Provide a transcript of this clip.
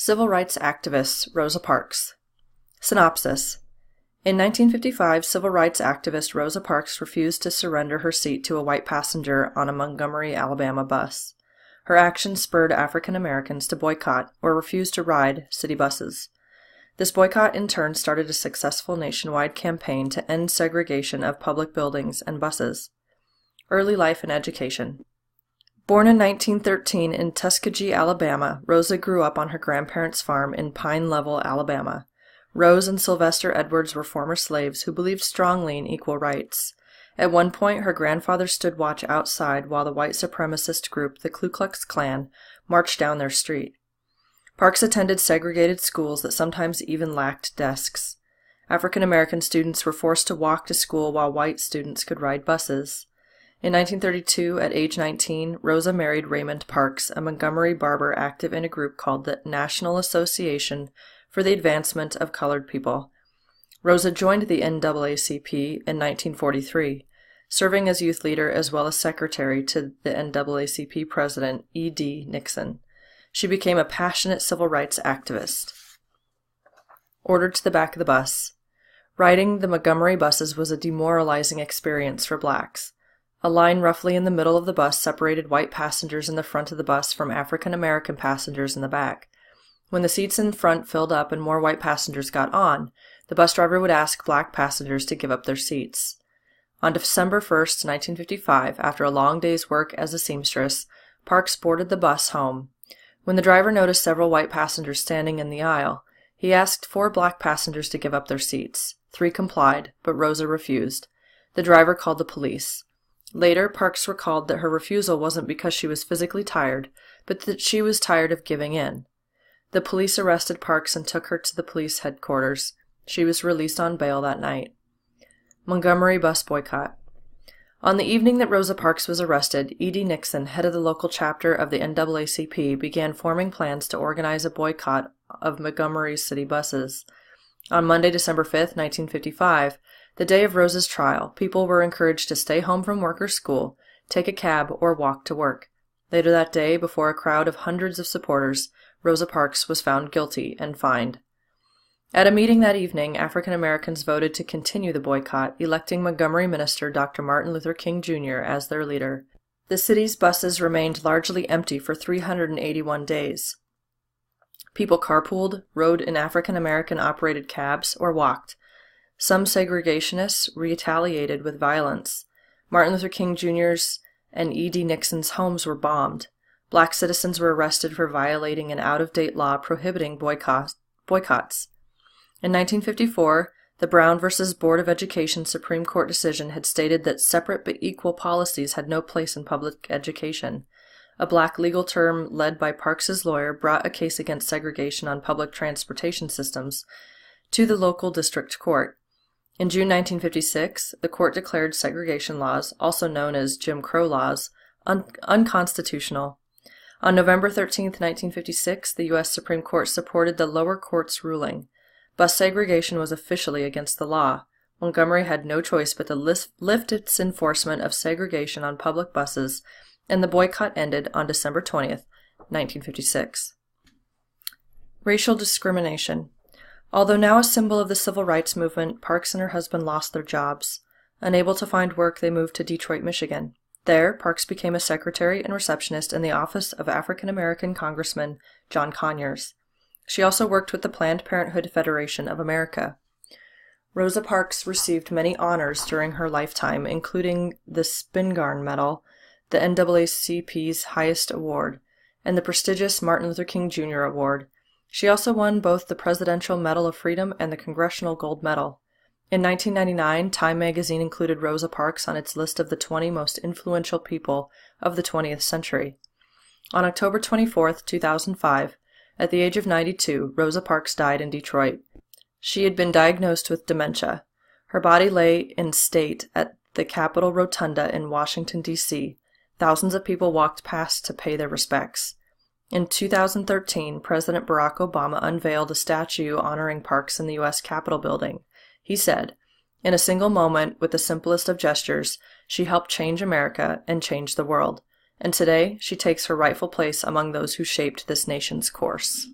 Civil rights activist Rosa Parks. Synopsis. In 1955, civil rights activist Rosa Parks refused to surrender her seat to a white passenger on a Montgomery, Alabama bus. Her actions spurred African Americans to boycott or refuse to ride city buses. This boycott in turn started a successful nationwide campaign to end segregation of public buildings and buses. Early life and education. Born in 1913 in Tuskegee, Alabama, Rosa grew up on her grandparents' farm in Pine Level, Alabama. Rose and Sylvester Edwards were former slaves who believed strongly in equal rights. At one point, her grandfather stood watch outside while the white supremacist group, the Ku Klux Klan, marched down their street. Parks attended segregated schools that sometimes even lacked desks. African American students were forced to walk to school while white students could ride buses. In 1932, at age 19, Rosa married Raymond Parks, a Montgomery barber active in a group called the National Association for the Advancement of Colored People. Rosa joined the NAACP in 1943, serving as youth leader as well as secretary to the NAACP president E.D. Nixon. She became a passionate civil rights activist. Ordered to the back of the bus. Riding the Montgomery buses was a demoralizing experience for blacks. A line roughly in the middle of the bus separated white passengers in the front of the bus from African American passengers in the back. When the seats in front filled up and more white passengers got on, the bus driver would ask black passengers to give up their seats. On December 1st, 1955, after a long day's work as a seamstress, Parks boarded the bus home. When the driver noticed several white passengers standing in the aisle, he asked 4 black passengers to give up their seats. 3 complied, but Rosa refused. The driver called the police. Later, Parks recalled that her refusal wasn't because she was physically tired, but that she was tired of giving in. The police arrested Parks and took her to the police headquarters. She was released on bail that night. Montgomery bus boycott. On the evening that Rosa Parks was arrested, E.D. Nixon, head of the local chapter of the NAACP, began forming plans to organize a boycott of Montgomery's city buses. On Monday, December 5th, 1955, the day of Rosa's trial, people were encouraged to stay home from work or school, take a cab, or walk to work. Later that day, before a crowd of hundreds of supporters, Rosa Parks was found guilty and fined. At a meeting that evening, African Americans voted to continue the boycott, electing Montgomery minister Dr. Martin Luther King Jr. as their leader. The city's buses remained largely empty for 381 days. People carpooled, rode in African American-operated cabs, or walked. Some segregationists retaliated with violence. Martin Luther King Jr.'s and E.D. Nixon's homes were bombed. Black citizens were arrested for violating an out-of-date law prohibiting boycotts. In 1954, the Brown v. Board of Education Supreme Court decision had stated that separate but equal policies had no place in public education. A black legal term led by Parks's lawyer brought a case against segregation on public transportation systems to the local district court. In June 1956, the court declared segregation laws, also known as Jim Crow laws, unconstitutional. On November 13, 1956, the U.S. Supreme Court supported the lower court's ruling. Bus segregation was officially against the law. Montgomery had no choice but to lift its enforcement of segregation on public buses, and the boycott ended on December 20th, 1956. Racial discrimination. Although now a symbol of the civil rights movement, Parks and her husband lost their jobs. Unable to find work, they moved to Detroit, Michigan. There, Parks became a secretary and receptionist in the office of African American Congressman John Conyers. She also worked with the Planned Parenthood Federation of America. Rosa Parks received many honors during her lifetime, including the Spingarn Medal, the NAACP's highest award, and the prestigious Martin Luther King Jr. Award. She also won both the Presidential Medal of Freedom and the Congressional Gold Medal. In 1999, Time magazine included Rosa Parks on its list of the 20 most influential people of the 20th century. On October 24, 2005, at the age of 92, Rosa Parks died in Detroit. She had been diagnosed with dementia. Her body lay in state at the Capitol Rotunda in Washington, D.C. Thousands of people walked past to pay their respects. In 2013, President Barack Obama unveiled a statue honoring Parks in the U.S. Capitol building. He said, "In a single moment, with the simplest of gestures, she helped change America and change the world. And today, she takes her rightful place among those who shaped this nation's course."